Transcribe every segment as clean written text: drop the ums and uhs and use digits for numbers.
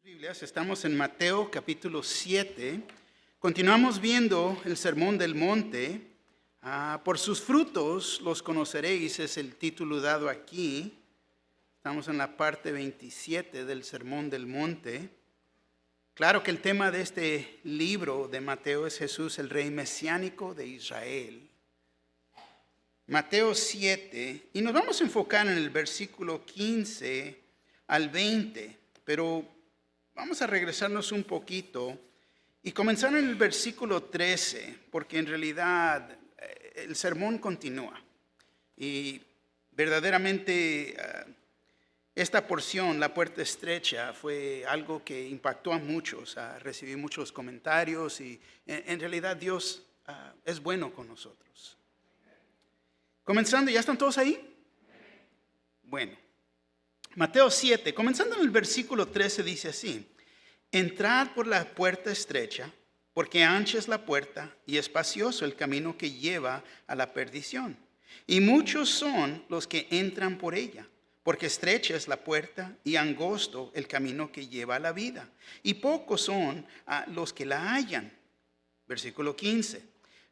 Biblias, estamos en Mateo capítulo 7. Continuamos viendo el Sermón del Monte. Por sus frutos los conoceréis, es el título dado aquí. Estamos en la parte 27 del Sermón del Monte. Claro que el tema de este libro de Mateo es Jesús, el rey mesiánico de Israel. Mateo 7, y nos vamos a enfocar en el versículo 15 al 20, pero vamos a regresarnos un poquito y comenzar en el versículo 13, porque en realidad el sermón continúa. Y verdaderamente esta porción, la puerta estrecha, fue algo que impactó a muchos. Recibí muchos comentarios y en realidad Dios es bueno con nosotros. Comenzando, ¿ya están todos ahí? Bueno. Mateo 7, comenzando en el versículo 13, dice así: entrad por la puerta estrecha, porque ancha es la puerta y espacioso el camino que lleva a la perdición. Y muchos son los que entran por ella, porque estrecha es la puerta y angosto el camino que lleva a la vida. Y pocos son los que la hallan. Versículo 15,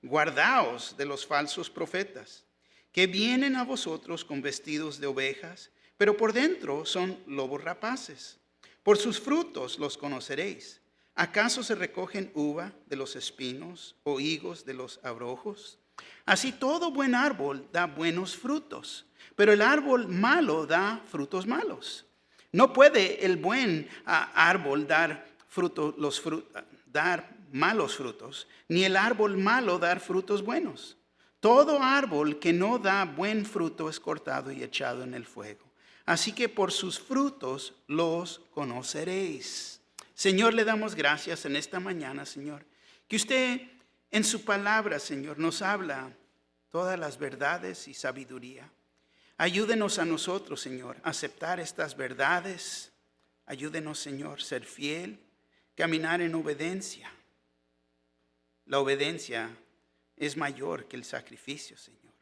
guardaos de los falsos profetas, que vienen a vosotros con vestidos de ovejas, pero por dentro son lobos rapaces. Por sus frutos los conoceréis. ¿Acaso se recogen uva de los espinos o higos de los abrojos? Así todo buen árbol da buenos frutos, pero el árbol malo da frutos malos. No puede el buen árbol dar malos frutos, ni el árbol malo dar frutos buenos. Todo árbol que no da buen fruto es cortado y echado en el fuego. Así que por sus frutos los conoceréis. Señor, le damos gracias en esta mañana, Señor, que usted en su palabra, Señor, nos habla todas las verdades y sabiduría. Ayúdenos a nosotros, Señor, a aceptar estas verdades. Ayúdenos, Señor, ser fiel, caminar en obediencia. La obediencia es mayor que el sacrificio, Señor.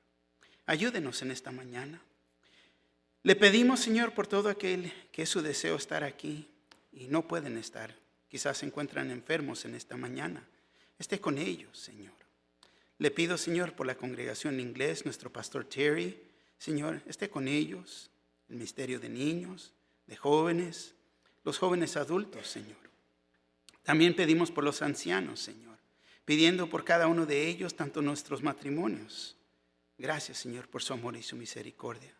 Ayúdenos en esta mañana. Le pedimos, Señor, por todo aquel que es su deseo estar aquí y no pueden estar. Quizás se encuentran enfermos en esta mañana. Esté con ellos, Señor. Le pido, Señor, por la congregación en inglés, nuestro pastor Terry. Señor, esté con ellos. El ministerio de niños, de jóvenes, los jóvenes adultos, Señor. También pedimos por los ancianos, Señor, pidiendo por cada uno de ellos, tanto nuestros matrimonios. Gracias, Señor, por su amor y su misericordia.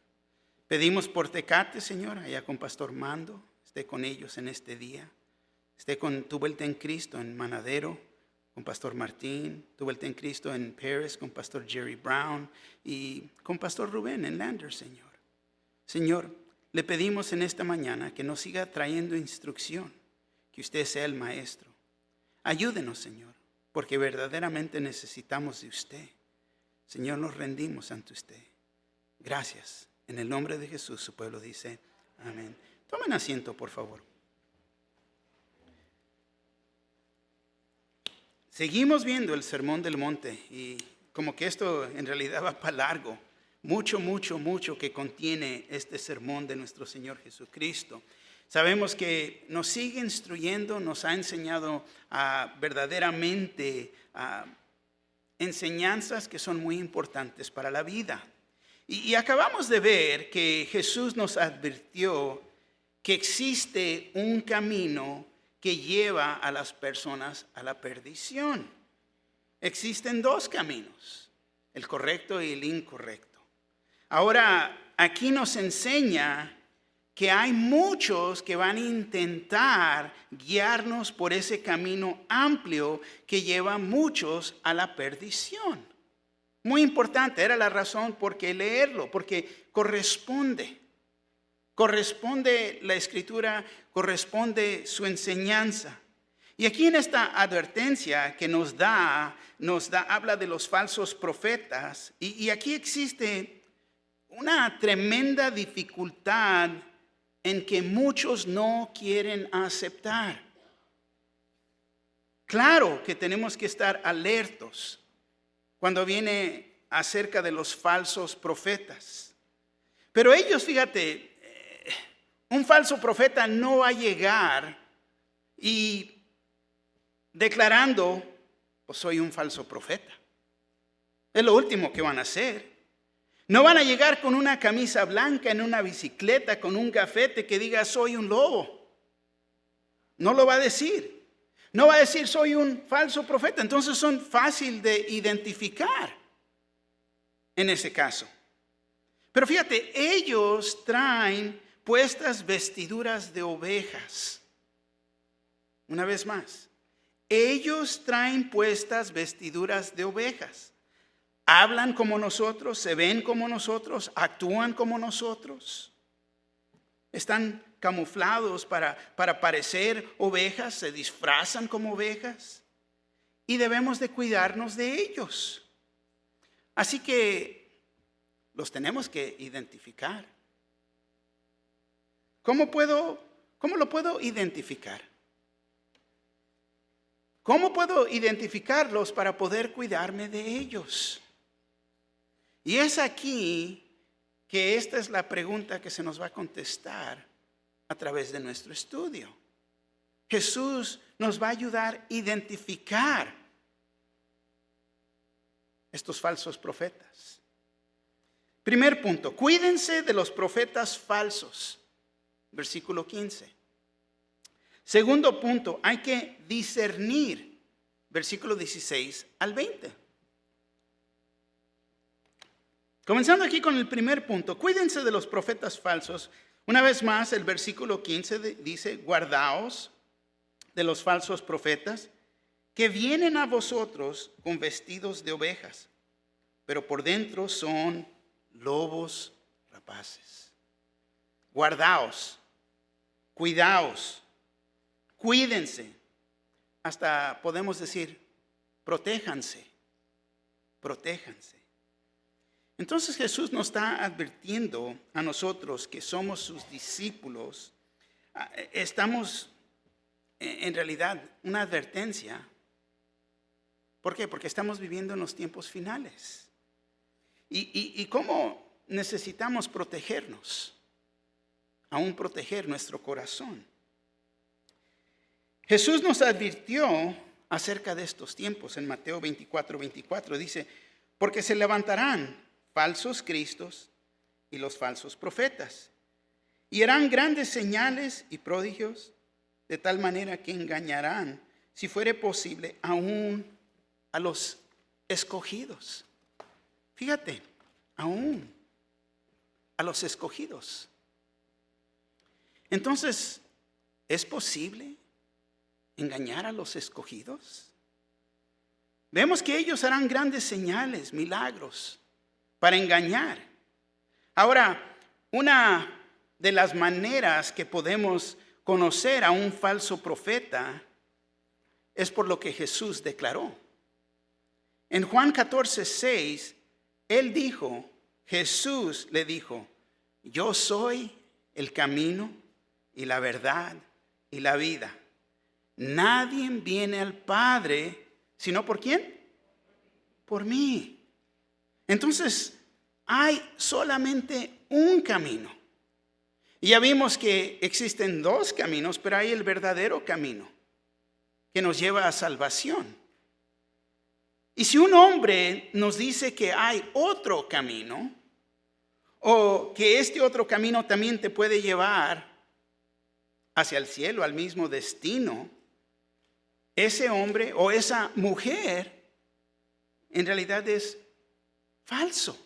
Pedimos por Tecate, Señor, allá con Pastor Mando, esté con ellos en este día. Esté con Tu Vuelta en Cristo en Manadero, con Pastor Martín. Tu Vuelta en Cristo en Paris, con Pastor Jerry Brown. Y con Pastor Rubén en Lander, Señor. Señor, le pedimos en esta mañana que nos siga trayendo instrucción, que usted sea el maestro. Ayúdenos, Señor, porque verdaderamente necesitamos de usted. Señor, nos rendimos ante usted. Gracias. En el nombre de Jesús, su pueblo dice, amén. Tomen asiento, por favor. Seguimos viendo el Sermón del Monte y como que esto en realidad va para largo. Mucho que contiene este sermón de nuestro Señor Jesucristo. Sabemos que nos sigue instruyendo, nos ha enseñado verdaderamente enseñanzas que son muy importantes para la vida. Y acabamos de ver que Jesús nos advirtió que existe un camino que lleva a las personas a la perdición. Existen dos caminos, el correcto y el incorrecto. Ahora, aquí nos enseña que hay muchos que van a intentar guiarnos por ese camino amplio que lleva a muchos a la perdición. Muy importante, era la razón por qué leerlo, porque corresponde la escritura, corresponde su enseñanza. Y aquí en esta advertencia que nos da, habla de los falsos profetas, y aquí existe una tremenda dificultad en que muchos no quieren aceptar. Claro que tenemos que estar alertos cuando viene acerca de los falsos profetas. Pero ellos, fíjate, un falso profeta no va a llegar y declarando, pues soy un falso profeta. Es lo último que van a hacer. No van a llegar con una camisa blanca en una bicicleta, con un gafete que diga soy un lobo. No lo va a decir. No va a decir soy un falso profeta. Entonces son fácil de identificar en ese caso. Pero fíjate, ellos traen puestas vestiduras de ovejas. Una vez más, ellos traen puestas vestiduras de ovejas. Hablan como nosotros, se ven como nosotros, actúan como nosotros. Están camuflados para parecer ovejas, se disfrazan como ovejas. Y debemos de cuidarnos de ellos. Así que los tenemos que identificar. ¿Cómo lo puedo identificar? ¿Cómo puedo identificarlos para poder cuidarme de ellos? Y es aquí que esta es la pregunta que se nos va a contestar a través de nuestro estudio. Jesús nos va a ayudar a identificar estos falsos profetas. Primer punto, cuídense de los profetas falsos. Versículo 15. Segundo punto, hay que discernir. Versículo 16 al 20. Comenzando aquí con el primer punto, cuídense de los profetas falsos. Una vez más, el versículo 15 dice, guardaos de los falsos profetas que vienen a vosotros con vestidos de ovejas, pero por dentro son lobos rapaces. Guardaos, cuidaos, cuídense. Hasta podemos decir, protéjanse, protéjanse. Entonces Jesús nos está advirtiendo a nosotros que somos sus discípulos. Estamos en realidad una advertencia. ¿Por qué? Porque estamos viviendo en los tiempos finales. ¿Y cómo necesitamos protegernos? Aún proteger nuestro corazón. Jesús nos advirtió acerca de estos tiempos en Mateo 24:24. Dice, porque se levantarán falsos cristos y los falsos profetas, y harán grandes señales y prodigios, de tal manera que engañarán, si fuere posible, aún a los escogidos. Fíjate, aún a los escogidos. Entonces, ¿es posible engañar a los escogidos? Vemos que ellos harán grandes señales, milagros, para engañar. Ahora, una de las maneras que podemos conocer a un falso profeta es por lo que Jesús declaró. En Juan 14:6, él dijo, Jesús le dijo, yo soy el camino y la verdad y la vida. Nadie viene al Padre, sino ¿por quién? Por mí. Entonces, hay solamente un camino. Y ya vimos que existen dos caminos, pero hay el verdadero camino que nos lleva a salvación. Y si un hombre nos dice que hay otro camino, o que este otro camino también te puede llevar hacia el cielo, al mismo destino, ese hombre o esa mujer en realidad es falso.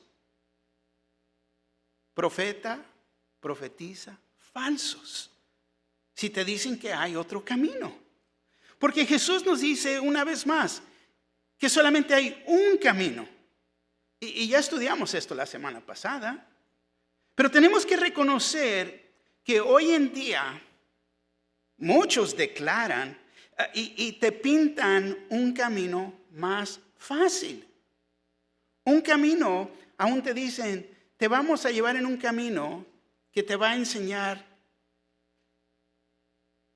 Profeta, profetiza, falsos. Si te dicen que hay otro camino. Porque Jesús nos dice una vez más que solamente hay un camino. Y ya estudiamos esto la semana pasada. Pero tenemos que reconocer que hoy en día muchos declaran y te pintan un camino más fácil. Un camino, aún te dicen, te vamos a llevar en un camino que te va a enseñar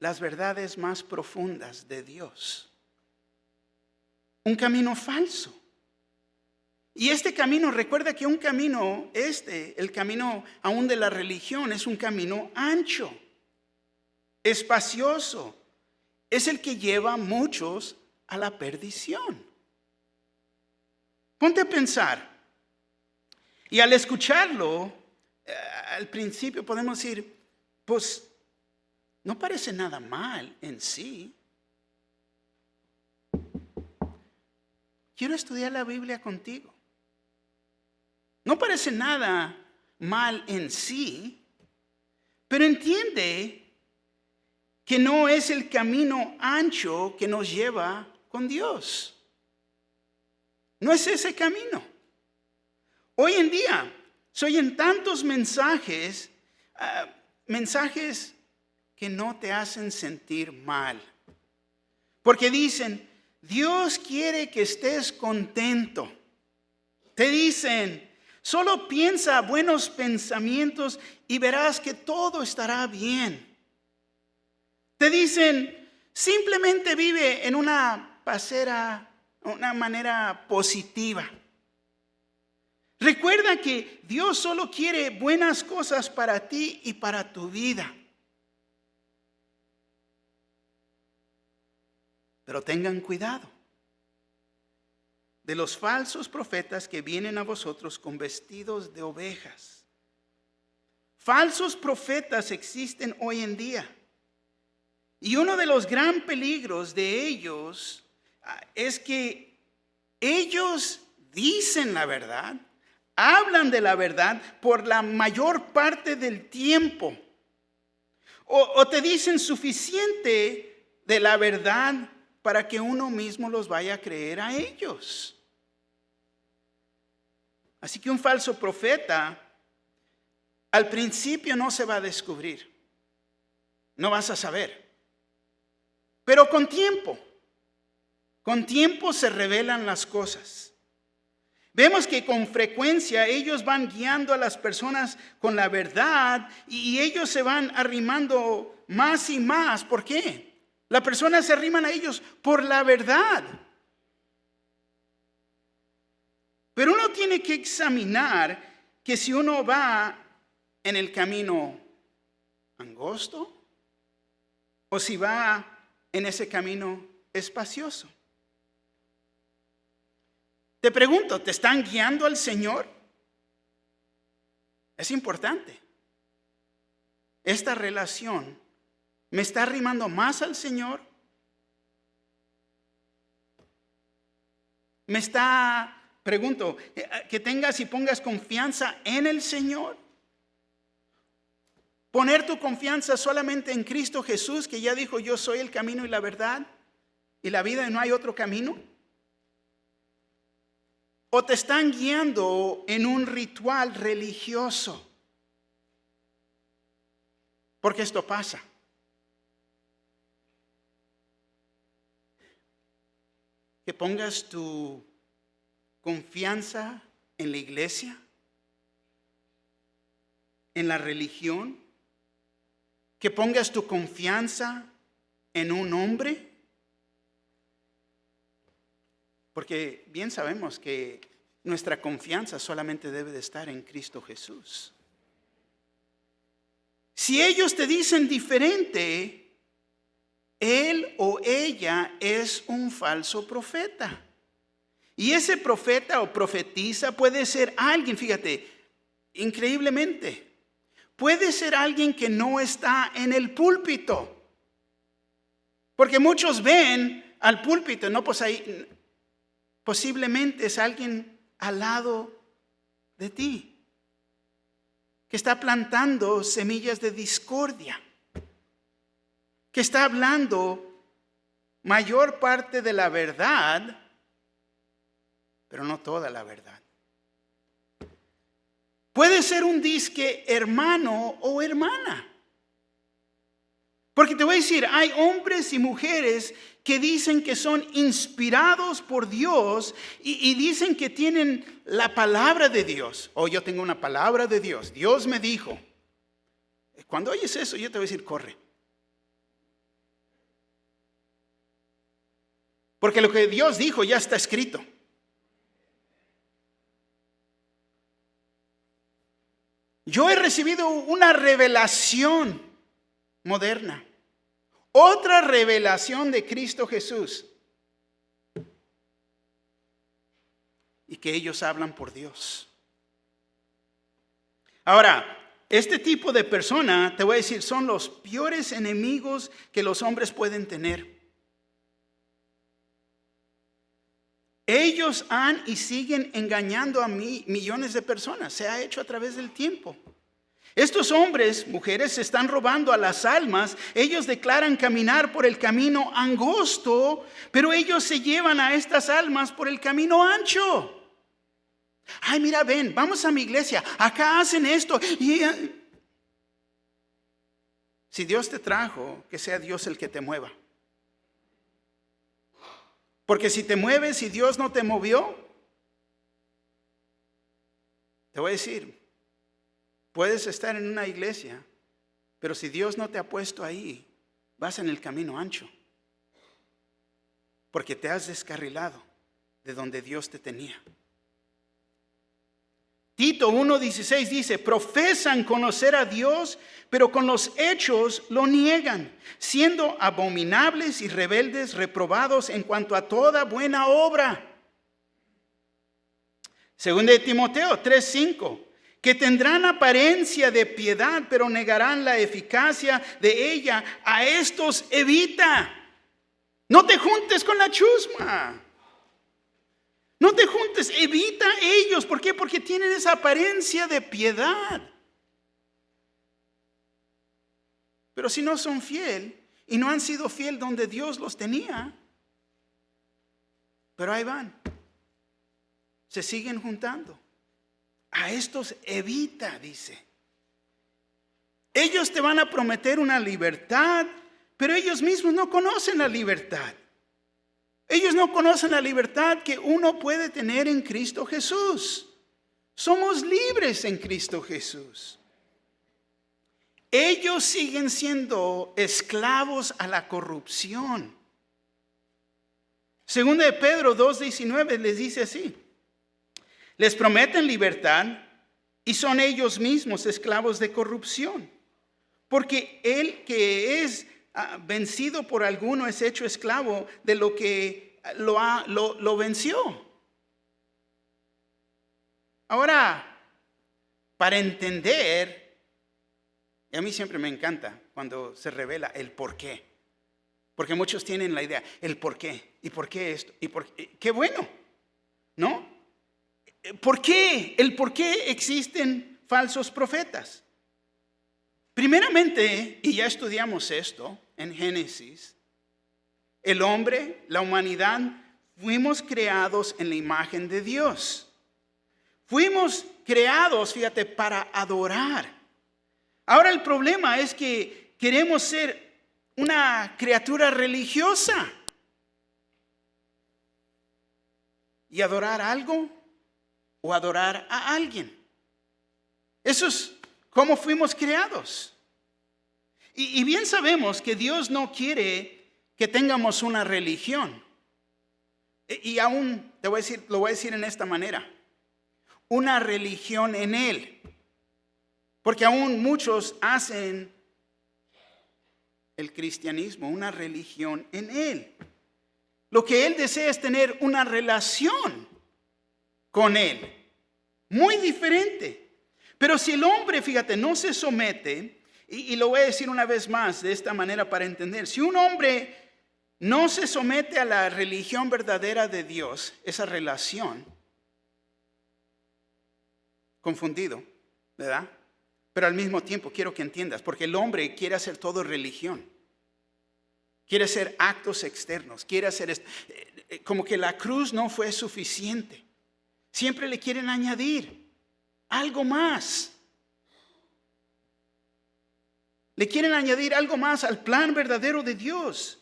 las verdades más profundas de Dios. Un camino falso. Y este camino, recuerda que un camino, el camino aún de la religión, es un camino ancho, espacioso es el que lleva a muchos a la perdición. Ponte a pensar. Y al escucharlo, al principio podemos decir, pues no parece nada mal en sí. Quiero estudiar la Biblia contigo. No parece nada mal en sí, pero entiende que no es el camino ancho que nos lleva con Dios. No es ese camino. Hoy en día se oyen tantos mensajes que no te hacen sentir mal. Porque dicen, Dios quiere que estés contento. Te dicen, solo piensa buenos pensamientos y verás que todo estará bien. Te dicen, simplemente vive en una manera positiva. Recuerda que Dios solo quiere buenas cosas para ti y para tu vida. Pero tengan cuidado de los falsos profetas que vienen a vosotros con vestidos de ovejas. Falsos profetas existen hoy en día. Y uno de los gran peligros de ellos es que ellos dicen la verdad, hablan de la verdad por la mayor parte del tiempo. O te dicen suficiente de la verdad para que uno mismo los vaya a creer a ellos. Así que un falso profeta al principio no se va a descubrir. No vas a saber. Pero con tiempo se revelan las cosas. Vemos que con frecuencia ellos van guiando a las personas con la verdad y ellos se van arrimando más y más. ¿Por qué? Las personas se arriman a ellos por la verdad. Pero uno tiene que examinar que si uno va en el camino angosto o si va en ese camino espacioso. Te pregunto, ¿te están guiando al Señor? Es importante. Esta relación, ¿me está arrimando más al Señor? Pregunto, que tengas y pongas confianza en el Señor. Poner tu confianza solamente en Cristo Jesús, que ya dijo, yo soy el camino y la verdad y la vida y no hay otro camino. O te están guiando en un ritual religioso. Porque esto pasa. Que pongas tu confianza en la iglesia, en la religión, que pongas tu confianza en un hombre. Porque bien sabemos que nuestra confianza solamente debe de estar en Cristo Jesús. Si ellos te dicen diferente, él o ella es un falso profeta. Y ese profeta o profetisa puede ser alguien, fíjate, increíblemente, puede ser alguien que no está en el púlpito. Porque muchos ven al púlpito, no, pues ahí posiblemente es alguien al lado de ti, que está plantando semillas de discordia, que está hablando mayor parte de la verdad, pero no toda la verdad. Puede ser un disque hermano o hermana. Porque te voy a decir, hay hombres y mujeres que dicen que son inspirados por Dios y dicen que tienen la palabra de Dios. Oh, yo tengo una palabra de Dios. Dios me dijo. Cuando oyes eso, yo te voy a decir, corre. Porque lo que Dios dijo ya está escrito. Yo he recibido una revelación moderna. Otra revelación de Cristo Jesús. Y que ellos hablan por Dios. Ahora, este tipo de persona, te voy a decir, son los peores enemigos que los hombres pueden tener. Ellos han y siguen engañando a millones de personas. Se ha hecho a través del tiempo. Estos hombres, mujeres, se están robando a las almas. Ellos declaran caminar por el camino angosto, pero ellos se llevan a estas almas por el camino ancho. Ay, mira, ven, vamos a mi iglesia. Acá hacen esto. Si Dios te trajo, que sea Dios el que te mueva. Porque si te mueves y Dios no te movió, te voy a decir, puedes estar en una iglesia, pero si Dios no te ha puesto ahí, vas en el camino ancho. Porque te has descarrilado de donde Dios te tenía. Tito 1:16 dice, profesan conocer a Dios, pero con los hechos lo niegan, siendo abominables y rebeldes, reprobados en cuanto a toda buena obra. Segunda de Timoteo 3:5, que tendrán apariencia de piedad, pero negarán la eficacia de ella. A estos evita. No te juntes con la chusma. No te juntes, evita ellos. ¿Por qué? Porque tienen esa apariencia de piedad. Pero si no son fiel y no han sido fiel donde Dios los tenía, pero ahí van, se siguen juntando. A estos evita, dice. Ellos te van a prometer una libertad, pero ellos mismos no conocen la libertad. Ellos no conocen la libertad que uno puede tener en Cristo Jesús. Somos libres en Cristo Jesús. Ellos siguen siendo esclavos a la corrupción. Segunda de Pedro 2:19 les dice así. Les prometen libertad y son ellos mismos esclavos de corrupción. Porque el que es vencido por alguno es hecho esclavo de lo que lo venció. Ahora, para entender, y a mí siempre me encanta cuando se revela el por qué. Porque muchos tienen la idea, el por qué, y por qué esto, y por qué. Qué bueno, ¿no? ¿Por qué? El por qué existen falsos profetas. Primeramente, y ya estudiamos esto en Génesis, el hombre, la humanidad, fuimos creados en la imagen de Dios. Fuimos creados, fíjate, para adorar. Ahora el problema es que queremos ser una criatura religiosa y adorar algo o adorar a alguien. Eso es cómo fuimos creados. Y bien sabemos que Dios no quiere que tengamos una religión. Y aún lo voy a decir en esta manera. Una religión en Él. Porque aún muchos hacen el cristianismo una religión en Él. Lo que Él desea es tener una relación con Él. Muy diferente. Pero si el hombre, fíjate, no se somete, y lo voy a decir una vez más de esta manera para entender. Si un hombre no se somete a la religión verdadera de Dios, esa relación, confundido, ¿verdad? Pero al mismo tiempo quiero que entiendas, porque el hombre quiere hacer todo religión. Quiere hacer actos externos, quiere hacer como que la cruz no fue suficiente. Siempre le quieren añadir algo más. Le quieren añadir algo más al plan verdadero de Dios.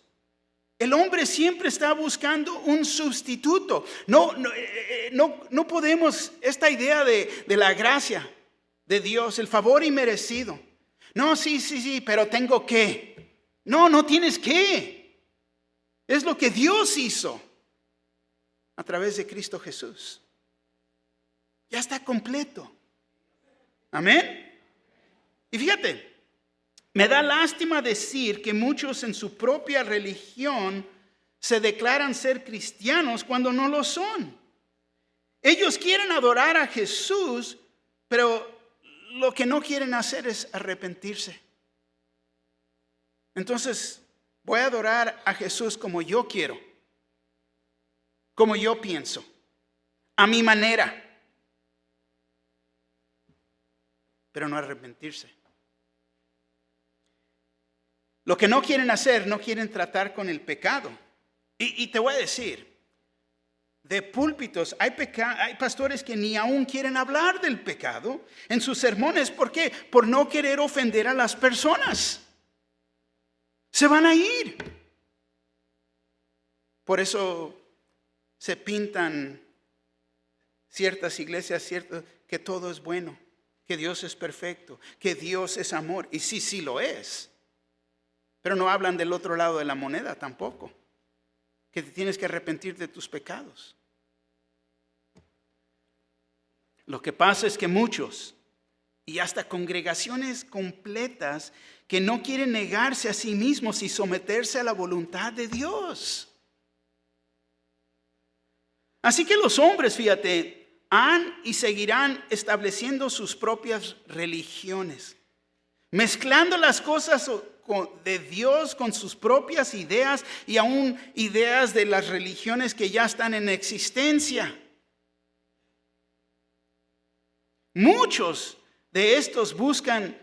El hombre siempre está buscando un sustituto. No podemos, esta idea de la gracia de Dios, el favor inmerecido. No, sí, pero tengo que. No tienes que. Es lo que Dios hizo a través de Cristo Jesús. Ya está completo. Amén. Y fíjate, Me da lástima decir que muchos en su propia religión se declaran ser cristianos cuando no lo son. Ellos quieren adorar a Jesús, pero lo que no quieren hacer es arrepentirse. Entonces, voy a adorar a Jesús como yo quiero, como yo pienso, a mi manera, pero no arrepentirse. Lo que no quieren hacer, no quieren tratar con el pecado. Y te voy a decir, de púlpitos hay pastores que ni aún quieren hablar del pecado en sus sermones. ¿Por qué? Por no querer ofender a las personas. Se van a ir. Por eso se pintan ciertas iglesias, que todo es bueno, que Dios es perfecto, que Dios es amor. Y sí lo es. Pero no hablan del otro lado de la moneda tampoco, que te tienes que arrepentir de tus pecados. Lo que pasa es que muchos, y hasta congregaciones completas, que no quieren negarse a sí mismos y someterse a la voluntad de Dios. Así que los hombres, fíjate, han y seguirán estableciendo sus propias religiones, mezclando las cosas de Dios con sus propias ideas y aún ideas de las religiones que ya están en existencia. Muchos de estos buscan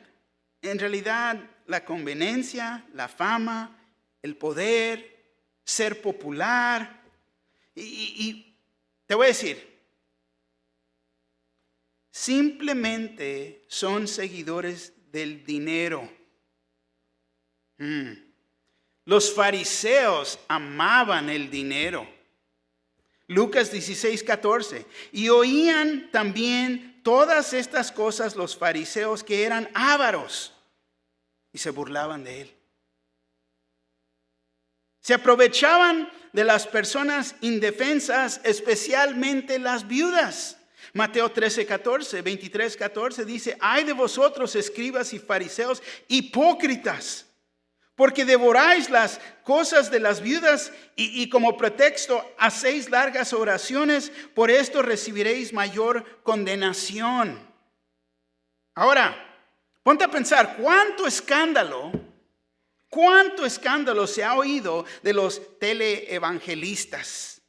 en realidad la conveniencia, la fama, el poder, ser popular. Y te voy a decir, simplemente son seguidores del dinero. Los fariseos amaban el dinero. Lucas 16:14. Y oían también todas estas cosas los fariseos, que eran ávaros, y se burlaban de él. Se aprovechaban de las personas indefensas, especialmente las viudas. Mateo 13:14, 23:14 dice: ay de vosotros, escribas y fariseos, hipócritas, porque devoráis las cosas de las viudas y como pretexto hacéis largas oraciones, por esto recibiréis mayor condenación. Ahora, ponte a pensar, ¿cuánto escándalo se ha oído de los teleevangelistas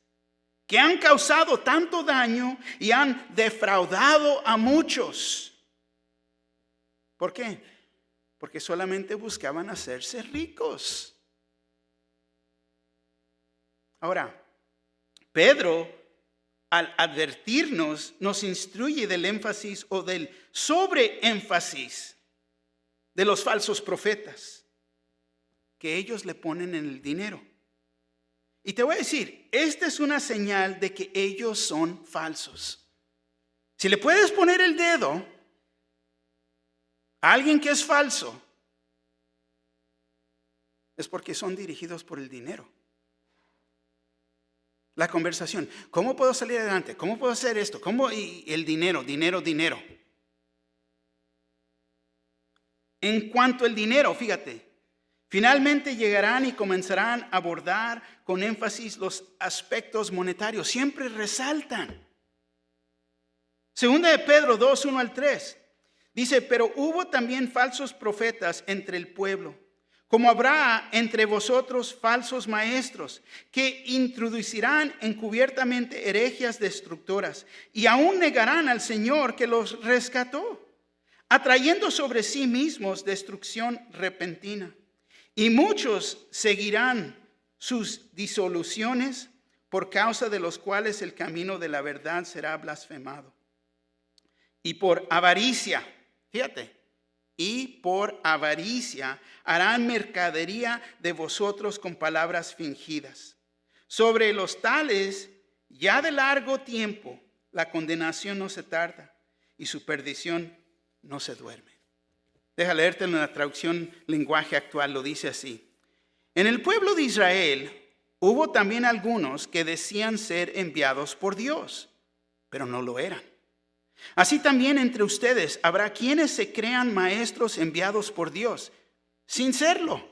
que han causado tanto daño y han defraudado a muchos? ¿Por qué? Porque solamente buscaban hacerse ricos. Ahora, Pedro, al advertirnos, nos instruye del énfasis o del sobreénfasis de los falsos profetas, que ellos le ponen en el dinero. Y te voy a decir, esta es una señal de que ellos son falsos. Si le puedes poner el dedo a alguien que es falso, es porque son dirigidos por el dinero. La conversación, ¿cómo puedo salir adelante? ¿Cómo puedo hacer esto? ¿Cómo? Y el dinero. En cuanto al dinero, fíjate, finalmente llegarán y comenzarán a abordar con énfasis los aspectos monetarios. Siempre resaltan. Segunda de Pedro 2:1-3. Dice: pero hubo también falsos profetas entre el pueblo, como habrá entre vosotros falsos maestros, que introducirán encubiertamente herejías destructoras, y aún negarán al Señor que los rescató, atrayendo sobre sí mismos destrucción repentina. Y muchos seguirán sus disoluciones, por causa de los cuales el camino de la verdad será blasfemado. Y por avaricia, fíjate, y por avaricia harán mercadería de vosotros con palabras fingidas. Sobre los tales, ya de largo tiempo, la condenación no se tarda y su perdición no se duerme. Deja leerte en la traducción lenguaje actual, lo dice así: en el pueblo de Israel hubo también algunos que decían ser enviados por Dios, pero no lo eran. Así también entre ustedes habrá quienes se crean maestros enviados por Dios, sin serlo.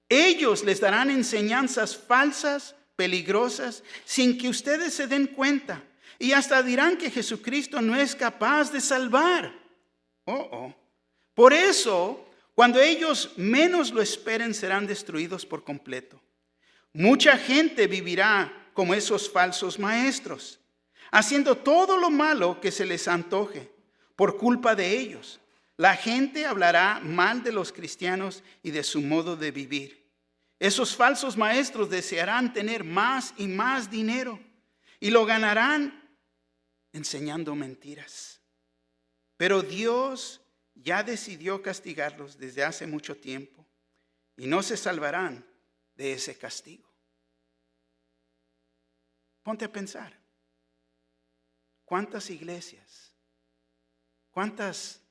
Ellos les darán enseñanzas falsas, peligrosas, sin que ustedes se den cuenta. Y hasta dirán que Jesucristo no es capaz de salvar. Por eso, cuando ellos menos lo esperen, serán destruidos por completo. Mucha gente vivirá como esos falsos maestros, haciendo todo lo malo que se les antoje por culpa de ellos. La gente hablará mal de los cristianos y de su modo de vivir. Esos falsos maestros desearán tener más y más dinero y lo ganarán enseñando mentiras. Pero Dios ya decidió castigarlos desde hace mucho tiempo y no se salvarán de ese castigo. Ponte a pensar. ¿Cuántas iglesias? ¿Cuántos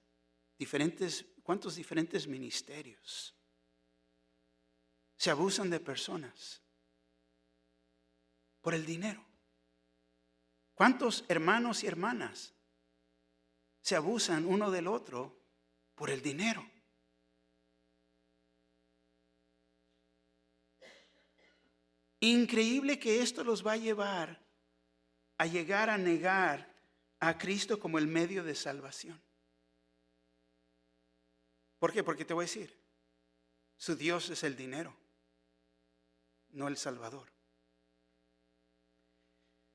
diferentes ministerios se abusan de personas por el dinero? ¿Cuántos hermanos y hermanas se abusan uno del otro por el dinero? Increíble que esto los va a llevar a llegar a negar a Cristo como el medio de salvación. ¿Por qué? Porque te voy a decir, su Dios es el dinero, no el Salvador.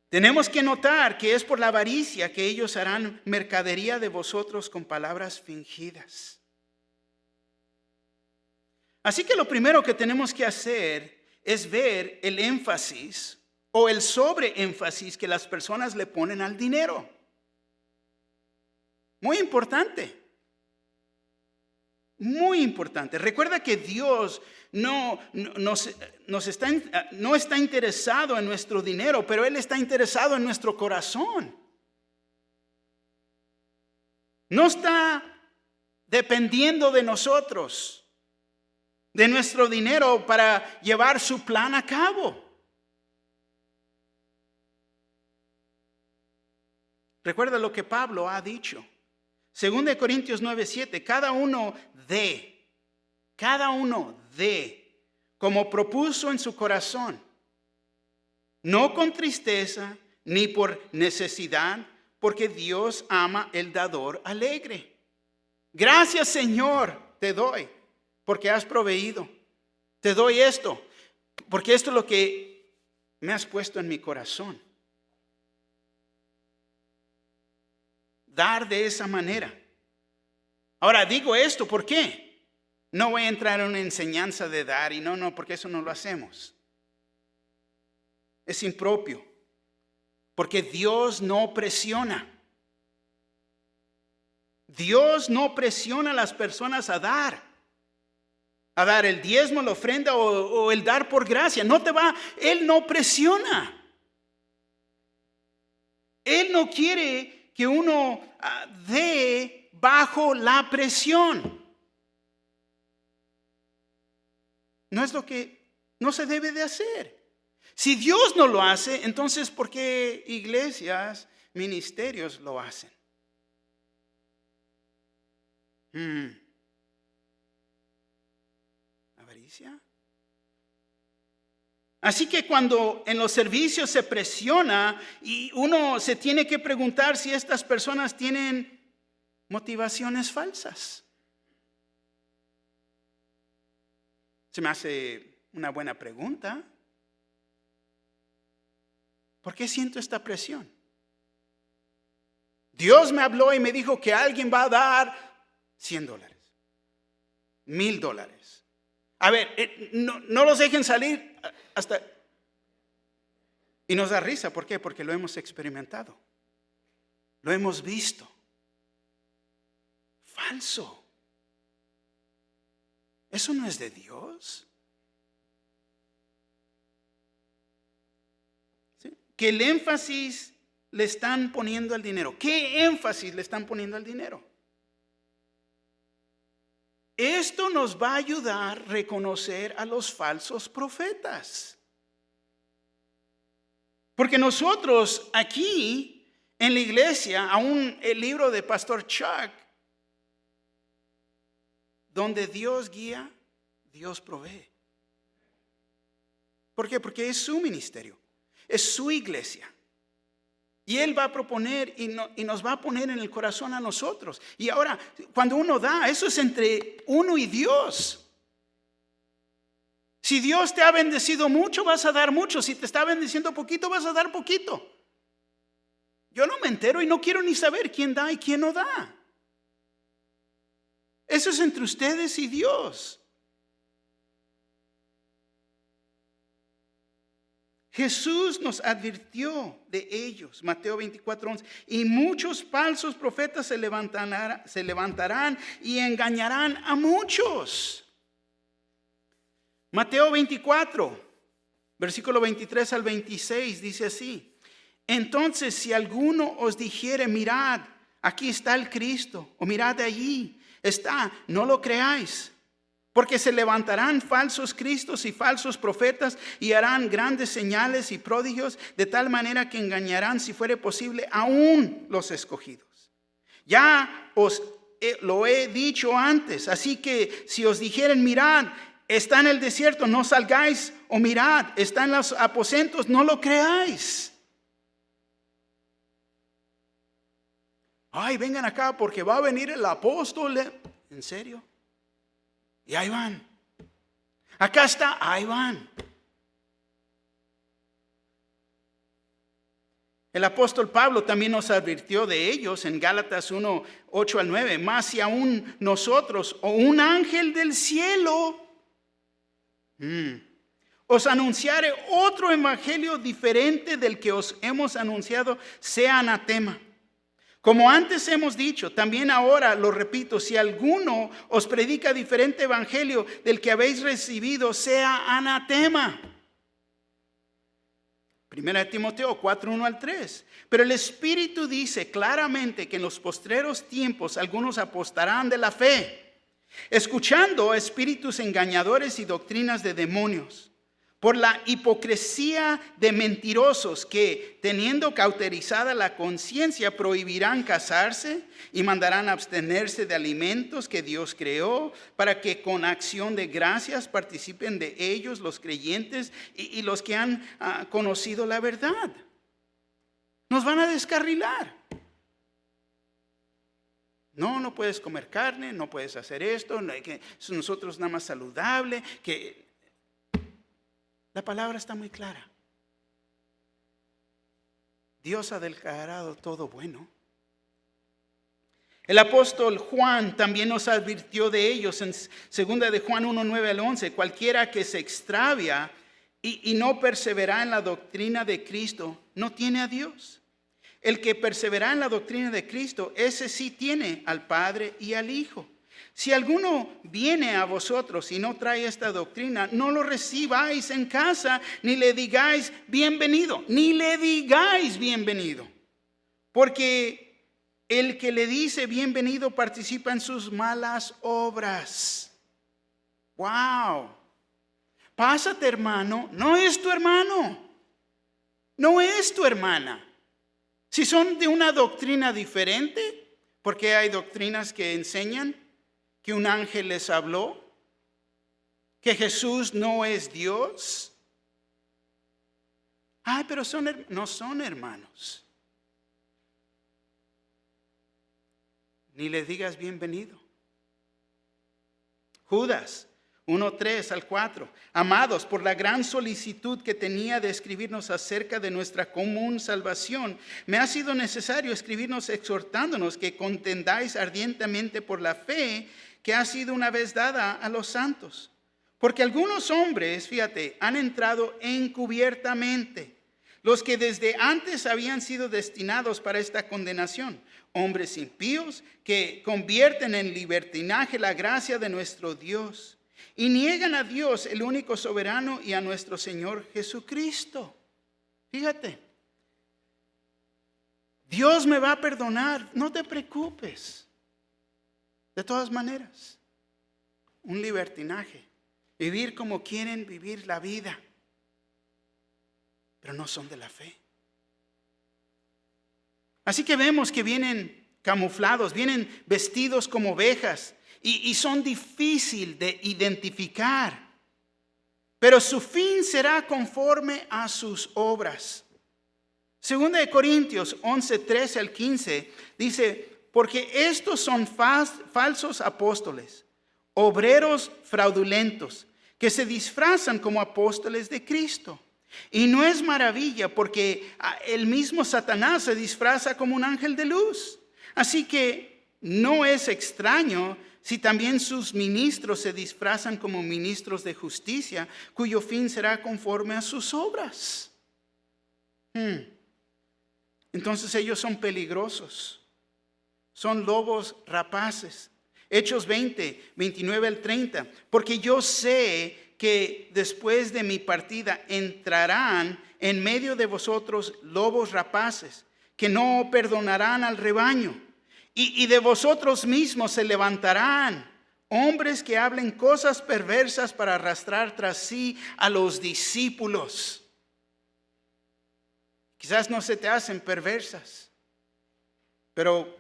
Tenemos que notar que es por la avaricia que ellos harán mercadería de vosotros con palabras fingidas. Así que lo primero que tenemos que hacer es ver el énfasis o el sobreénfasis que las personas le ponen al dinero. Muy importante. Muy importante. Recuerda que Dios no está interesado en nuestro dinero, pero Él está interesado en nuestro corazón. No está dependiendo de nosotros, de nuestro dinero para llevar su plan a cabo. Recuerda lo que Pablo ha dicho. 2 Corintios 9:7, cada uno dé, como propuso en su corazón, no con tristeza ni por necesidad, porque Dios ama el dador alegre. Gracias, Señor, te doy, porque has proveído. Te doy esto, porque esto es lo que me has puesto en mi corazón. Dar de esa manera. Ahora digo esto, ¿por qué? No voy a entrar en una enseñanza de dar y no, porque eso no lo hacemos. Es impropio, porque Dios no presiona. Dios no presiona a las personas a dar el diezmo, la ofrenda o el dar por gracia. Él no presiona. Él no quiere que uno dé bajo la presión. No es lo que no se debe de hacer. Si Dios no lo hace, entonces ¿por qué iglesias, ministerios lo hacen? ¿Avaricia? Así que cuando en los servicios se presiona y uno se tiene que preguntar si estas personas tienen motivaciones falsas. Se me hace una buena pregunta. ¿Por qué siento esta presión? Dios me habló y me dijo que alguien va a dar $100, $1,000. A ver, no los dejen salir hasta... Y nos da risa, ¿por qué? Porque lo hemos experimentado. Lo hemos visto. Falso. ¿Eso no es de Dios? ¿Sí? Que el énfasis le están poniendo al dinero. ¿Qué énfasis le están poniendo al dinero? Esto nos va a ayudar a reconocer a los falsos profetas. Porque nosotros aquí en la iglesia, aún el libro de Pastor Chuck, donde Dios guía, Dios provee. ¿Por qué? Porque es su ministerio, es su iglesia. Y Él va a proponer y nos va a poner en el corazón a nosotros. Y ahora, cuando uno da, eso es entre uno y Dios. Si Dios te ha bendecido mucho, vas a dar mucho. Si te está bendiciendo poquito, vas a dar poquito. Yo no me entero y no quiero ni saber quién da y quién no da. Eso es entre ustedes y Dios. Jesús nos advirtió de ellos, Mateo 24:11, y muchos falsos profetas se levantarán y engañarán a muchos. Mateo 24, versículo 23 al 26, dice así: entonces si alguno os dijere, mirad, aquí está el Cristo, o mirad allí está, no lo creáis. Porque se levantarán falsos cristos y falsos profetas y harán grandes señales y prodigios, de tal manera que engañarán, si fuere posible, aún los escogidos. Ya os lo he dicho antes, así que si os dijeren, mirad, está en el desierto, no salgáis, o mirad, está en los aposentos, no lo creáis. Ay, vengan acá porque va a venir el apóstol. ¿En serio? Y ahí van. Acá está, ahí van. El apóstol Pablo también nos advirtió de ellos en Gálatas 1, 8 al 9. Más si aún nosotros o un ángel del cielo os anunciare otro evangelio diferente del que os hemos anunciado, sea anatema. Como antes hemos dicho, también ahora lo repito, si alguno os predica diferente evangelio del que habéis recibido, sea anatema. 1 Timoteo 4, 1 al 3. Pero el Espíritu dice claramente que en los postreros tiempos algunos apostarán de la fe, escuchando a espíritus engañadores y doctrinas de demonios, por la hipocresía de mentirosos que, teniendo cauterizada la conciencia, prohibirán casarse y mandarán abstenerse de alimentos que Dios creó, para que con acción de gracias participen de ellos los creyentes y los que han conocido la verdad. Nos van a descarrilar. No puedes comer carne, no puedes hacer esto, que nosotros nada más saludable, que... La palabra está muy clara. Dios ha declarado todo bueno. El apóstol Juan también nos advirtió de ellos en 2 de Juan 1, 9 al 11. Cualquiera que se extravia y no persevera en la doctrina de Cristo, no tiene a Dios. El que persevera en la doctrina de Cristo, ese sí tiene al Padre y al Hijo. Si alguno viene a vosotros y no trae esta doctrina, no lo recibáis en casa, ni le digáis bienvenido, porque el que le dice bienvenido participa en sus malas obras. Wow. Pásate, hermano, no es tu hermano, no es tu hermana. Si son de una doctrina diferente, porque hay doctrinas que enseñan que un ángel les habló, que Jesús no es Dios. Ay, pero no son hermanos. Ni le digas bienvenido. Judas 1:3 al 4. Amados, por la gran solicitud que tenía de escribirnos acerca de nuestra común salvación, me ha sido necesario escribirnos exhortándonos que contendáis ardientemente por la fe que ha sido una vez dada a los santos. Porque algunos hombres, fíjate, han entrado encubiertamente, los que desde antes habían sido destinados para esta condenación, hombres impíos que convierten en libertinaje la gracia de nuestro Dios y niegan a Dios, el único soberano, y a nuestro Señor Jesucristo. Fíjate, Dios me va a perdonar, no te preocupes. De todas maneras, un libertinaje, vivir como quieren vivir la vida, pero no son de la fe. Así que vemos que vienen camuflados, vienen vestidos como ovejas y son difíciles de identificar. Pero su fin será conforme a sus obras. Segunda de Corintios 11, 13 al 15 dice, porque estos son falsos apóstoles, obreros fraudulentos, que se disfrazan como apóstoles de Cristo. Y no es maravilla, porque el mismo Satanás se disfraza como un ángel de luz. Así que no es extraño si también sus ministros se disfrazan como ministros de justicia, cuyo fin será conforme a sus obras. Entonces ellos son peligrosos, son lobos rapaces. Hechos 20, 29 al 30. Porque yo sé que después de mi partida entrarán en medio de vosotros lobos rapaces, que no perdonarán al rebaño. Y de vosotros mismos se levantarán hombres que hablen cosas perversas para arrastrar tras sí a los discípulos. Quizás no se te hacen perversas, pero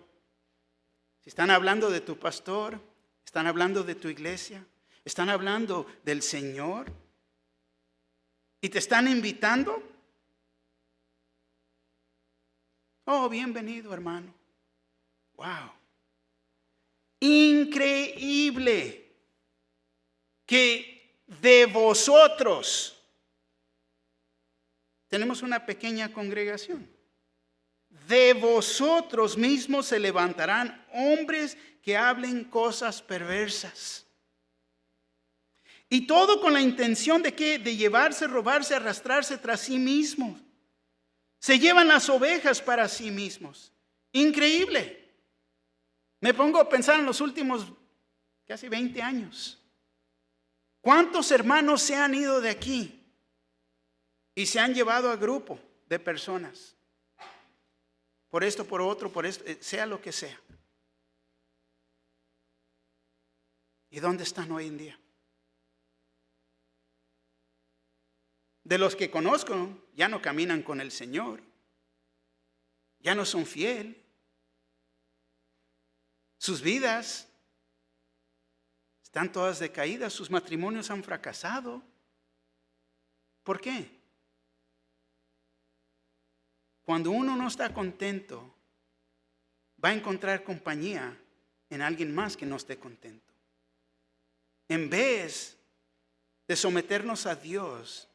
si están hablando de tu pastor, están hablando de tu iglesia, están hablando del Señor y te están invitando. Oh, bienvenido, hermano. Wow. Increíble que de vosotros tenemos una pequeña congregación. De vosotros mismos se levantarán hombres que hablen cosas perversas. Y todo con la intención de ¿qué? De llevarse, robarse, arrastrarse tras sí mismos. Se llevan las ovejas para sí mismos. Increíble. Me pongo a pensar en los últimos casi 20 años. ¿Cuántos hermanos se han ido de aquí y se han llevado a grupo de personas? Por esto, por otro, por esto, sea lo que sea. ¿Y dónde están hoy en día? De los que conozco, ya no caminan con el Señor. Ya no son fieles. Sus vidas están todas decaídas. Sus matrimonios han fracasado. ¿Por qué? Cuando uno no está contento, va a encontrar compañía en alguien más que no esté contento. En vez de someternos a Dios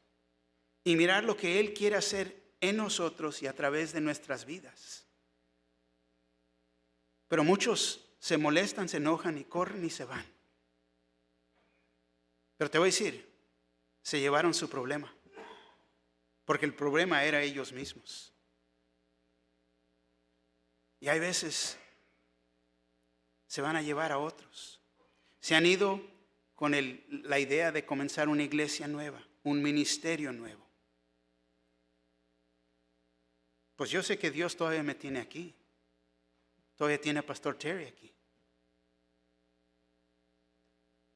y mirar lo que Él quiere hacer en nosotros y a través de nuestras vidas. Pero muchos se molestan, se enojan y corren y se van. Pero te voy a decir, se llevaron su problema, porque el problema era ellos mismos. Y hay veces se van a llevar a otros. Se han ido con la idea de comenzar una iglesia nueva, un ministerio nuevo. Pues yo sé que Dios todavía me tiene aquí. Todavía tiene a Pastor Terry aquí.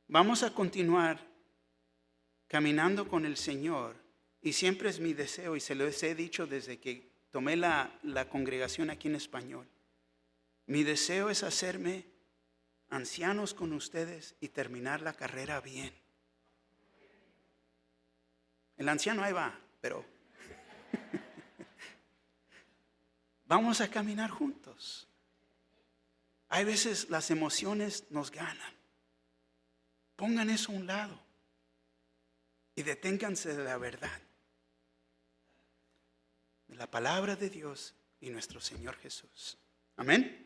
Vamos a continuar caminando con el Señor. Y siempre es mi deseo, y se lo he dicho desde que tomé la congregación aquí en español. Mi deseo es hacerme ancianos con ustedes y terminar la carrera bien. El anciano ahí va, pero vamos a caminar juntos. Hay veces las emociones nos ganan. Pongan eso a un lado y deténganse de la verdad, de la palabra de Dios y nuestro Señor Jesús. Amén.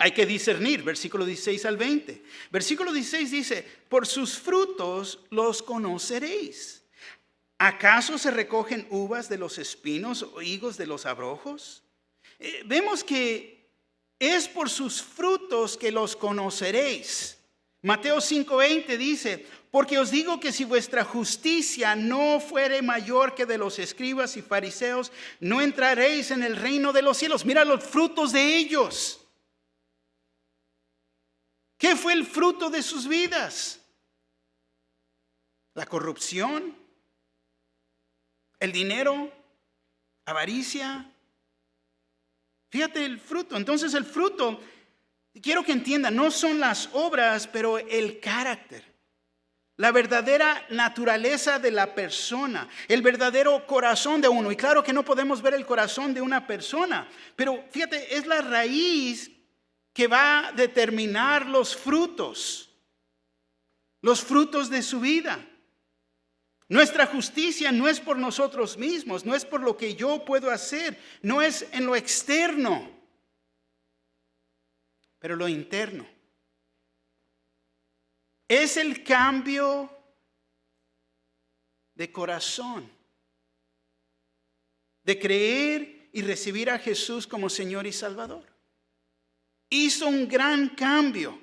Hay que discernir, versículo 16 al 20. Versículo 16 dice, por sus frutos los conoceréis. ¿Acaso se recogen uvas de los espinos o higos de los abrojos? Vemos que es por sus frutos que los conoceréis. Mateo 5:20 dice, porque os digo que si vuestra justicia no fuere mayor que de los escribas y fariseos, no entraréis en el reino de los cielos. Mira los frutos de ellos. ¿Qué fue el fruto de sus vidas? La corrupción, el dinero, avaricia. Fíjate el fruto. Entonces el fruto Quiero que entiendan, no son las obras, pero el carácter. La verdadera naturaleza de la persona, el verdadero corazón de uno. Y claro que no podemos ver el corazón de una persona, pero fíjate, es la raíz que va a determinar los frutos de su vida. Nuestra justicia no es por nosotros mismos, no es por lo que yo puedo hacer, no es en lo externo, pero lo interno. Es el cambio de corazón, de creer y recibir a Jesús como Señor y Salvador. Hizo un gran cambio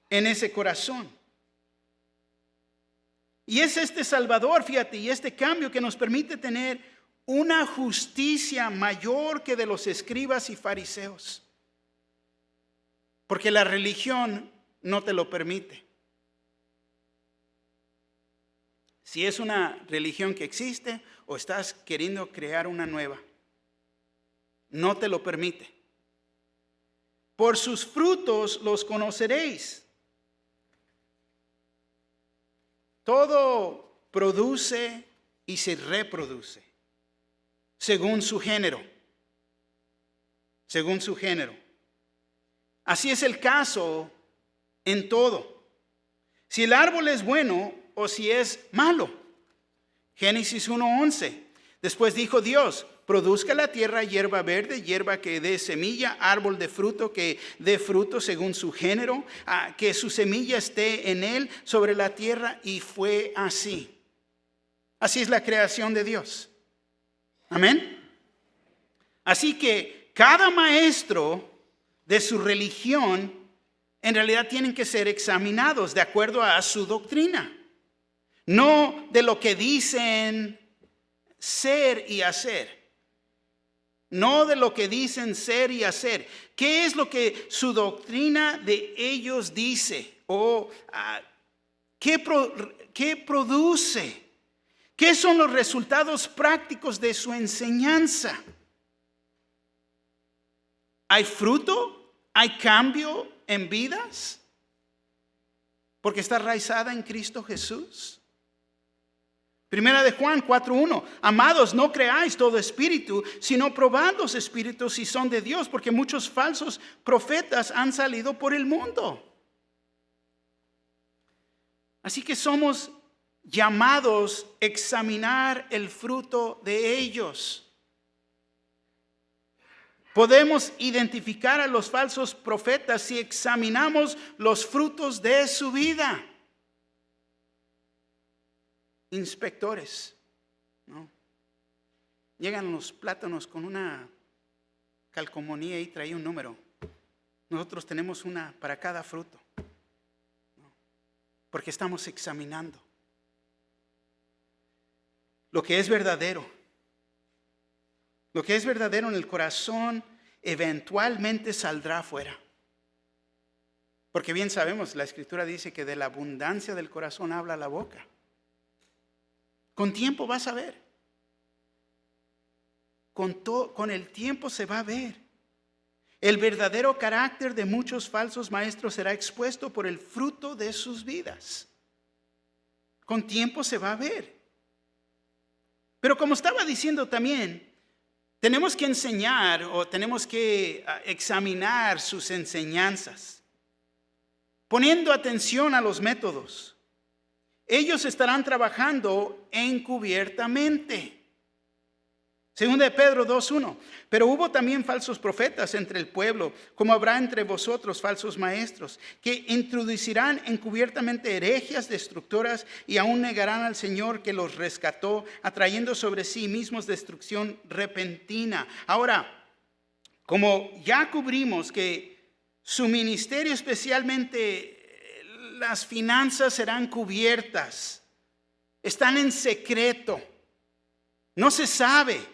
en ese corazón. Y es este Salvador, fíjate, y este cambio que nos permite tener una justicia mayor que de los escribas y fariseos. Porque la religión no te lo permite. Si es una religión que existe o estás queriendo crear una nueva, no te lo permite. Por sus frutos los conoceréis. Todo produce y se reproduce según su género. Según su género. Así es el caso en todo. Si el árbol es bueno o si es malo. Génesis 1:11. Después dijo Dios: produzca la tierra hierba verde, hierba que dé semilla, árbol de fruto que dé fruto según su género, que su semilla esté en él sobre la tierra. Y fue así. Así es la creación de Dios. Amén. Así que cada maestro de su religión en realidad tienen que ser examinados de acuerdo a su doctrina. No de lo que dicen ser y hacer. No de lo que dicen ser y hacer. ¿Qué es lo que su doctrina de ellos dice? ¿O qué produce? ¿Qué son los resultados prácticos de su enseñanza? ¿Hay fruto? ¿Hay cambio en vidas? Porque está arraigada en Cristo Jesús. Primera de Juan 4:1. Amados, no creáis todo espíritu, sino probad los espíritus si son de Dios, porque muchos falsos profetas han salido por el mundo. Así que somos llamados a examinar el fruto de ellos. Podemos identificar a los falsos profetas si examinamos los frutos de su vida. Inspectores, ¿no? Llegan los plátanos con una calcomanía y trae un número. Nosotros tenemos una para cada fruto, ¿no? Porque estamos examinando lo que es verdadero. Lo que es verdadero en el corazón eventualmente saldrá afuera. Porque bien sabemos, la Escritura dice que de la abundancia del corazón habla la boca. Con tiempo vas a ver. Con el tiempo se va a ver. El verdadero carácter de muchos falsos maestros será expuesto por el fruto de sus vidas. Con tiempo se va a ver. Pero como estaba diciendo también, tenemos que enseñar o tenemos que examinar sus enseñanzas, poniendo atención a los métodos. Ellos estarán trabajando encubiertamente. Segunda de Pedro 2:1. Pero hubo también falsos profetas entre el pueblo, como habrá entre vosotros falsos maestros, que introducirán encubiertamente herejías destructoras y aún negarán al Señor que los rescató, atrayendo sobre sí mismos destrucción repentina. Ahora, como ya cubrimos que su ministerio, especialmente las finanzas, serán cubiertas, están en secreto, no se sabe.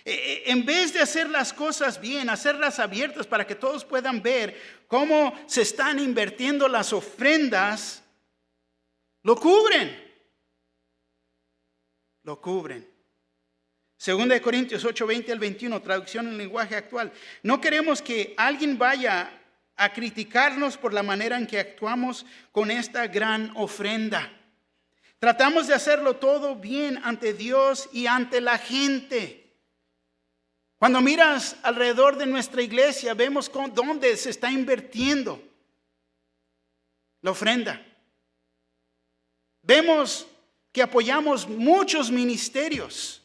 En vez de hacer las cosas bien, hacerlas abiertas para que todos puedan ver cómo se están invirtiendo las ofrendas, lo cubren. Lo cubren. Segunda de Corintios 8:20 al 21, traducción en lenguaje actual. No queremos que alguien vaya a criticarnos por la manera en que actuamos con esta gran ofrenda. Tratamos de hacerlo todo bien ante Dios y ante la gente. Cuando miras alrededor de nuestra iglesia, vemos dónde se está invirtiendo la ofrenda. Vemos que apoyamos muchos ministerios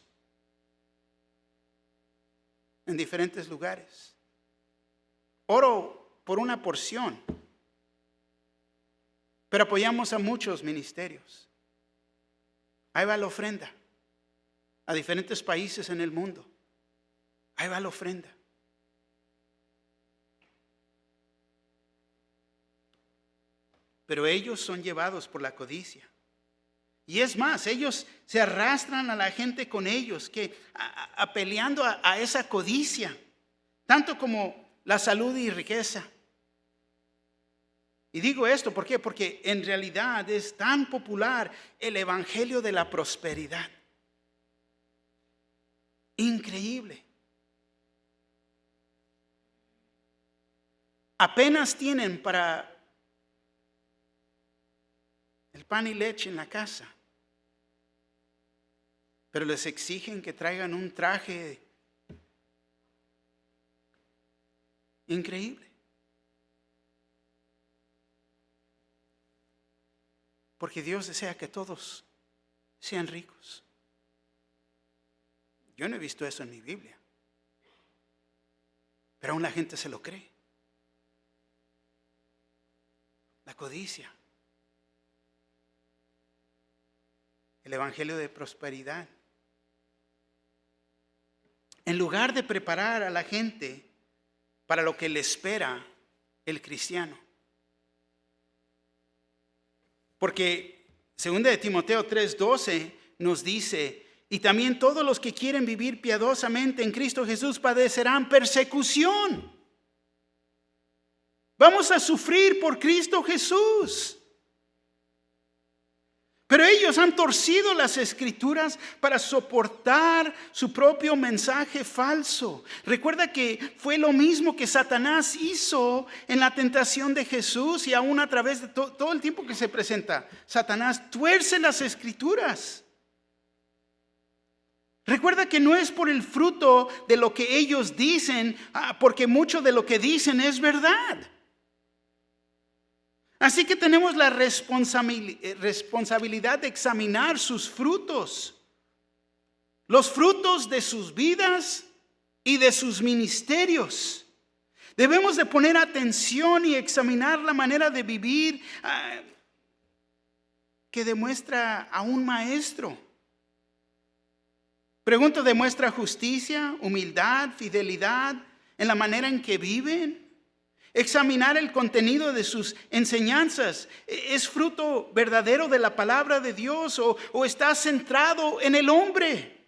en diferentes lugares. Oro por una porción, pero apoyamos a muchos ministerios. Ahí va la ofrenda a diferentes países en el mundo. Ahí va la ofrenda. Pero ellos son llevados por la codicia. Y es más, ellos se arrastran a la gente con ellos, que apeleando a esa codicia, tanto como la salud y riqueza. Y digo esto, ¿por qué? Porque en realidad es tan popular el evangelio de la prosperidad. Increíble. Apenas tienen para el pan y leche en la casa, pero les exigen que traigan un traje increíble. Porque Dios desea que todos sean ricos. Yo no he visto eso en mi Biblia, pero aún la gente se lo cree. La codicia. El evangelio de prosperidad. En lugar de preparar a la gente para lo que le espera el cristiano. Porque 2 de Timoteo 3:12 nos dice: y también todos los que quieren vivir piadosamente en Cristo Jesús padecerán persecución. Vamos a sufrir por Cristo Jesús. Pero ellos han torcido las escrituras para soportar su propio mensaje falso. Recuerda que fue lo mismo que Satanás hizo en la tentación de Jesús, y aún a través de todo el tiempo que se presenta. Satanás tuerce las escrituras. Recuerda que no es por el fruto de lo que ellos dicen, porque mucho de lo que dicen es verdad. Así que tenemos la responsabilidad de examinar sus frutos, los frutos de sus vidas y de sus ministerios. Debemos de poner atención y examinar la manera de vivir que demuestra a un maestro. Pregunto, ¿demuestra justicia, humildad, fidelidad en la manera en que viven? Examinar el contenido de sus enseñanzas. ¿Es fruto verdadero de la palabra de Dios o está centrado en el hombre?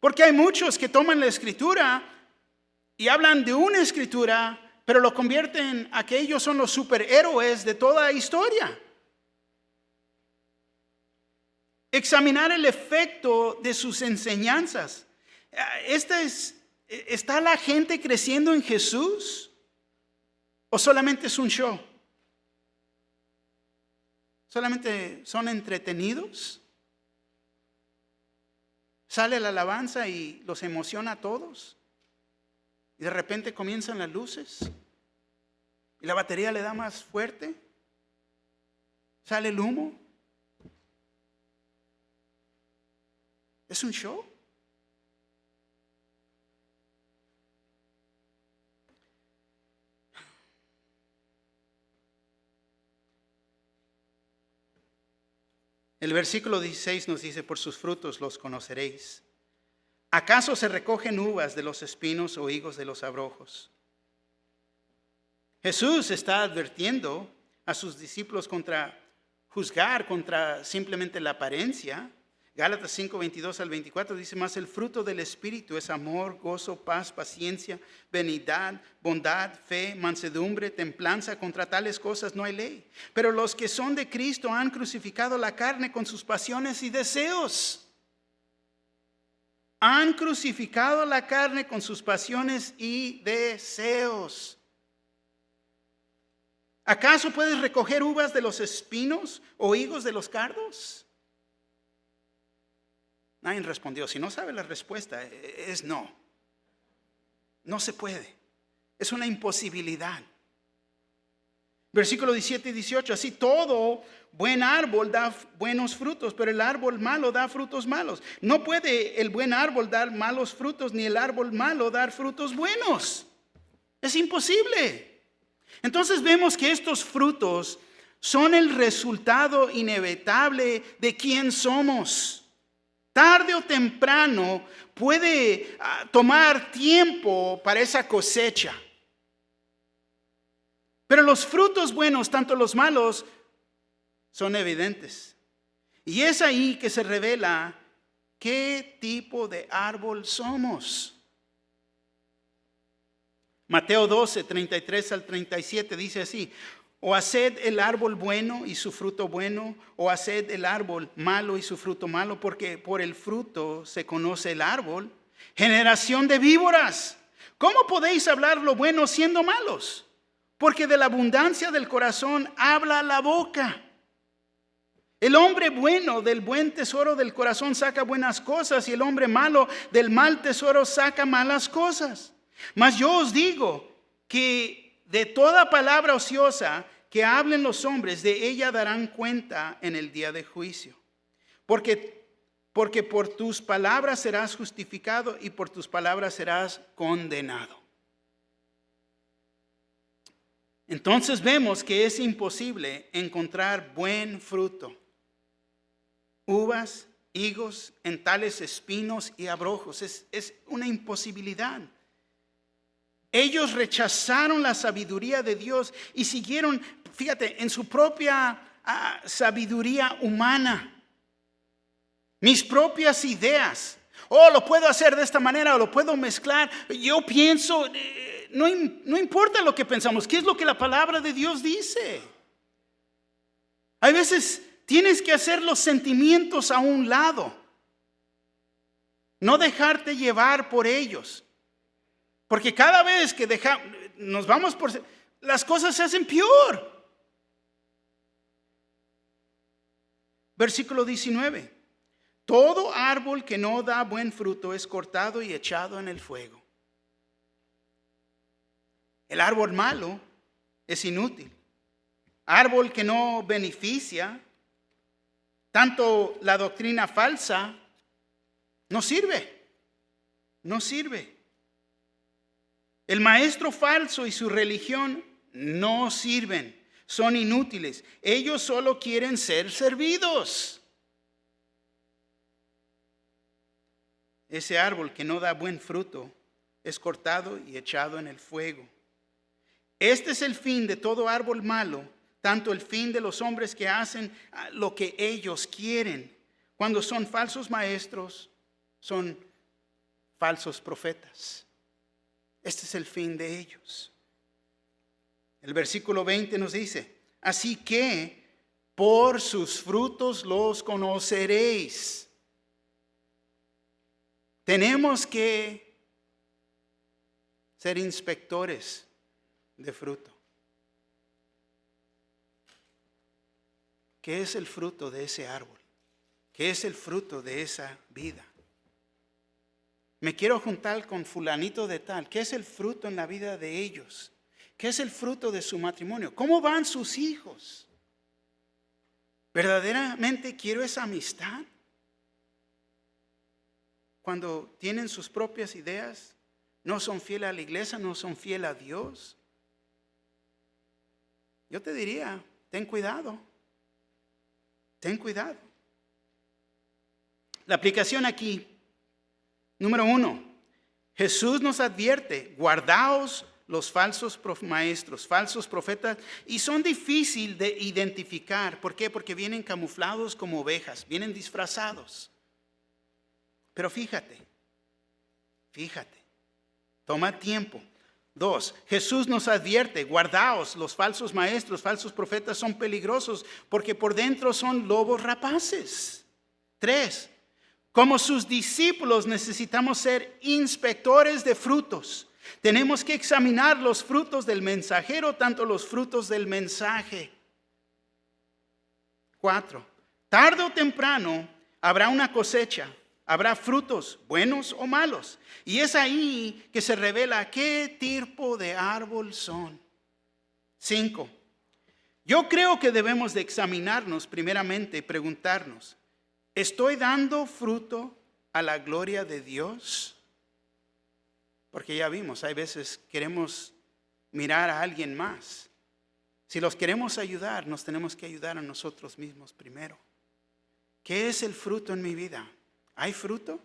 Porque hay muchos que toman la escritura y hablan de una escritura, pero lo convierten a que ellos son los superhéroes de toda la historia. Examinar el efecto de sus enseñanzas. ¿Está la gente creciendo en Jesús? ¿O solamente es un show? ¿Solamente son entretenidos? ¿Sale la alabanza y los emociona a todos? Y de repente comienzan las luces y la batería le da más fuerte. ¿Sale el humo? ¿Es un show? El versículo 16 nos dice: por sus frutos los conoceréis. ¿Acaso se recogen uvas de los espinos o higos de los abrojos? Jesús está advirtiendo a sus discípulos contra juzgar contra simplemente la apariencia. Gálatas 5:22-24 dice: mas el fruto del Espíritu es amor, gozo, paz, paciencia, benignidad, bondad, fe, mansedumbre, templanza. Contra tales cosas no hay ley. Pero los que son de Cristo han crucificado la carne con sus pasiones y deseos. Han crucificado la carne con sus pasiones y deseos. ¿Acaso puedes recoger uvas de los espinos o higos de los cardos? Nadie respondió. Si no sabe la respuesta, es no. No se puede. Es una imposibilidad. Versículo 17 y 18. Así todo buen árbol da buenos frutos, pero el árbol malo da frutos malos. No puede el buen árbol dar malos frutos, ni el árbol malo dar frutos buenos. Es imposible. Entonces vemos que estos frutos son el resultado inevitable de quién somos. Tarde o temprano puede tomar tiempo para esa cosecha. Pero los frutos buenos, tanto los malos, son evidentes. Y es ahí que se revela qué tipo de árbol somos. Mateo 12, 33 al 37 dice así: o haced el árbol bueno y su fruto bueno, o haced el árbol malo y su fruto malo, porque por el fruto se conoce el árbol. Generación de víboras, ¿cómo podéis hablar lo bueno siendo malos? Porque de la abundancia del corazón habla la boca. El hombre bueno del buen tesoro del corazón saca buenas cosas, y el hombre malo del mal tesoro saca malas cosas. Mas yo os digo que de toda palabra ociosa que hablen los hombres, de ella darán cuenta en el día de juicio. Porque por tus palabras serás justificado y por tus palabras serás condenado. Entonces vemos que es imposible encontrar buen fruto, uvas, higos, en tales espinos y abrojos. Es una imposibilidad. Ellos rechazaron la sabiduría de Dios y siguieron, fíjate, en su propia sabiduría humana. Mis propias ideas. Lo puedo hacer de esta manera o lo puedo mezclar. Yo pienso, no importa lo que pensamos. ¿Qué es lo que la palabra de Dios dice? Hay veces tienes que hacer los sentimientos a un lado. No dejarte llevar por ellos. Porque cada vez que nos vamos por... las cosas se hacen peor. Versículo 19. Todo árbol que no da buen fruto es cortado y echado en el fuego. El árbol malo es inútil. Árbol que no beneficia, tanto la doctrina falsa, no sirve. No sirve. El maestro falso y su religión no sirven, son inútiles. Ellos solo quieren ser servidos. Ese árbol que no da buen fruto es cortado y echado en el fuego. Este es el fin de todo árbol malo, tanto el fin de los hombres que hacen lo que ellos quieren. Cuando son falsos maestros, son falsos profetas. Este es el fin de ellos. El versículo 20 nos dice: así que por sus frutos los conoceréis. Tenemos que ser inspectores de fruto. ¿Qué es el fruto de ese árbol? ¿Qué es el fruto de esa vida? Me quiero juntar con fulanito de tal. ¿Qué es el fruto en la vida de ellos? ¿Qué es el fruto de su matrimonio? ¿Cómo van sus hijos? ¿Verdaderamente quiero esa amistad? Cuando tienen sus propias ideas, no son fieles a la iglesia, no son fieles a Dios. Yo te diría, ten cuidado. Ten cuidado. La aplicación aquí. Número 1, Jesús nos advierte: guardaos los falsos maestros, falsos profetas, y son difíciles de identificar. ¿Por qué? Porque vienen camuflados como ovejas, vienen disfrazados. Pero fíjate, toma tiempo. 2, Jesús nos advierte: guardaos los falsos maestros, falsos profetas son peligrosos porque por dentro son lobos rapaces. 3, como sus discípulos necesitamos ser inspectores de frutos. Tenemos que examinar los frutos del mensajero, tanto los frutos del mensaje. 4. Tarde o temprano habrá una cosecha, habrá frutos buenos o malos. Y es ahí que se revela qué tipo de árbol son. 5. Yo creo que debemos de examinarnos primeramente y preguntarnos, ¿estoy dando fruto a la gloria de Dios? Porque ya vimos, hay veces queremos mirar a alguien más. Si los queremos ayudar, nos tenemos que ayudar a nosotros mismos primero. ¿Qué es el fruto en mi vida? ¿Hay fruto?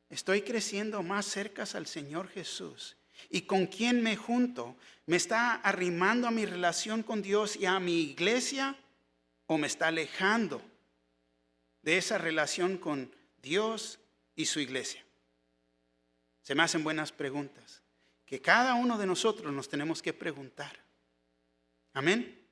¿Estoy creciendo más cerca al Señor Jesús? ¿Y con quién me junto? ¿Me está arrimando a mi relación con Dios y a mi iglesia? ¿O me está alejando de esa relación con Dios y su iglesia? Se me hacen buenas preguntas que cada uno de nosotros nos tenemos que preguntar. Amén.